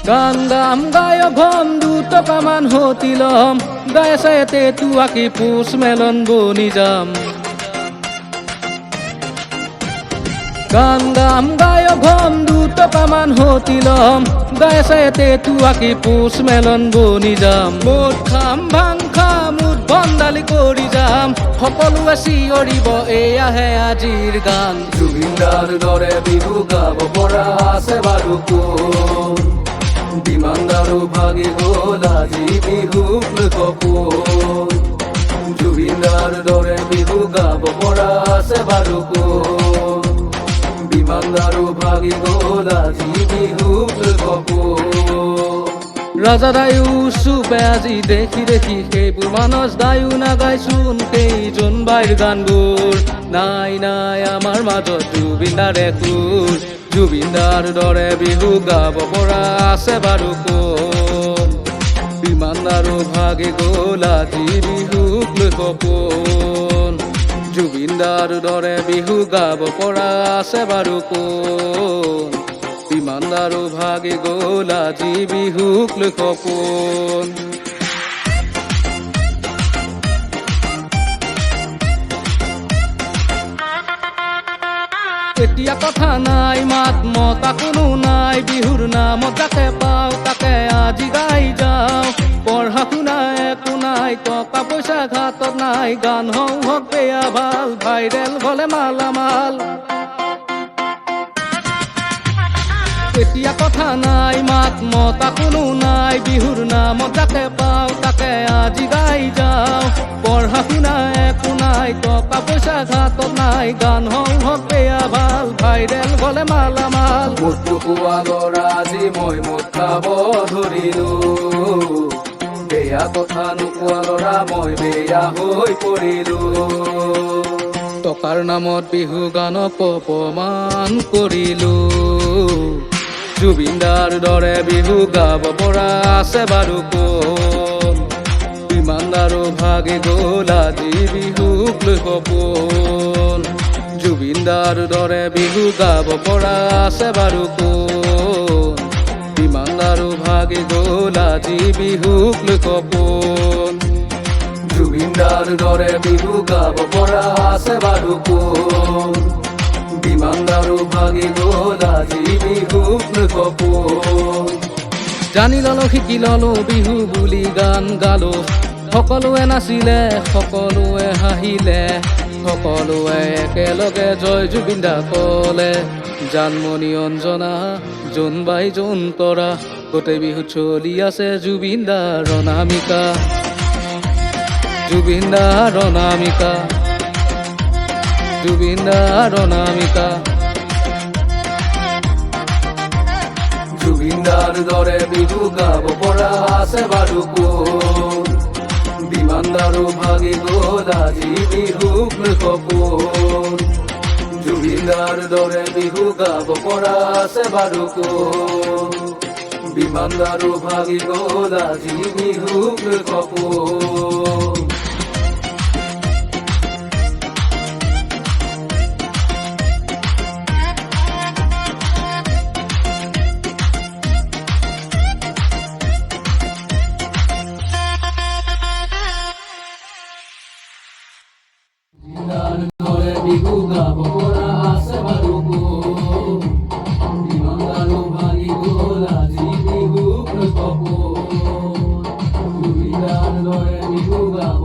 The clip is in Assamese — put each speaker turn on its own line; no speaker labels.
গান গাম গায় ভম 2 টকামান হতি লম গায়ে চায়েতে তুয়াকি পুষ মেলন বনি যাম গান গাম গায় ভম 2 টকামান হতি লম গায়ে চায়েতে তুয়াকি পুষ মেলন বনি যাম মুঠ খাম ভাং খাম মুঠ বন্দালি কৰি যাম সকলোৱে চিঞৰিব এয়াহে আজিৰ গান
জুবিনদাৰ দৰে বিহু গাব পৰা আছে বাৰু কোন বিমানদাৰো ভাগি গ'ল আজি বিহুক কপোন জুবিনদাৰ দৰে বিহু গাব পৰা আছে বাৰু কোন বিমানদাৰো ভাগি গ'ল আজি বিহুক কপোন
ৰাজা দায়ু চুপে আজি দেখি দেখি সেইবোৰ মানস দায়ু নাগাইচোন সেইজন বাইৰ গানবোৰ নাই নাই আমাৰ মাজত জুবিনদাৰে সুৰ জুবিনদাৰ দৰে বিহু গাব পৰা আছে বাৰু কোন বিমানদাৰো ভাগি গ'ল আজি বিহুক লৈ কপোন জুবিনদাৰ দৰে বিহু গাব পৰা আছে বাৰু কোন বিমানদাৰো ভাগি গ'ল আজি বিহুক লৈ কপোন এতিয়া কথা নাই মাত মতা কোনো নাই বিহুৰ নামত যাকে পাওঁ তাকে আজি গাই যাওঁ পঢ়া শুনা একো নাই টকা পইচা ঘাটত নাই গান হওক বেয়া ভাল ভাইৰেল হ'লে মালামাল এতিয়া কথা নাই মাত মতা কোনো নাই বিহুৰ নামত যাকে পাওঁ তাকে আজি গাই যাওঁ পঢ়া শুনা একো নাই টকা পইচা ঘাটত নাই গান হওক বেয়া ভাল ভাইৰেল হ'লে মালামাল
মোৰটো কোৱা ল'ৰা আজি মই মদ খাব ধৰিলো বেয়া কথা নোকোৱা ল'ৰা মই বেয়া হৈ পৰিলো
টকাৰ নামত বিহু গানক অপমান কৰিলো জুবিনদাৰ দৰে বিহু গাব পৰা আছে বাৰু কোন বিমানদাৰো ভাগি গ'ল আজি বিহুক লৈ কপোন জুবিনদাৰ দৰে বিহু গাব পৰা আছে বাৰু কোন বিমানদাৰো ভাগি গ'ল আজি বিহুক লৈ কপোন
জুবিনদাৰ দৰে বিহু গাব পৰা আছে বাৰু কোন বিমানদাৰো ভাগি গ'ল আজি বিহুক লৈ কপোন
জানি ললো শিকি ললো বিহু বুলি গান গালো সকলোৱে নাচিলে সকলোৱে হাঁহিলে সকলোৱে একেলগে জয় জুবিনদা ক'লে জানমণি অঞ্জনা জোনবাই জোনতৰা গোটেই বিহু চলি আছে জুবিনদাৰ অনামিকা জুবিনদাৰ অনামিকা জুবিনদাৰ অনামিকা
জুবিনদাৰ দৰে বিহু গাব পৰা আছে বাৰু কোন বিমানদাৰো ভাগি গ'ল আজি বিহুক লৈ কপোন জুবিনদাৰ দৰে বিহু গাব পৰা আছে বাৰু কোন বিমানদাৰো ভাগি গ'ল আজি বিহুক লৈ কপোন বিহু গাব পৰা আছে বাৰু কোন বিমানদাৰো ভাগি গ'ল আজি বিহুক লৈ কপোন জুবিনদাৰ দৰে বিহু গাব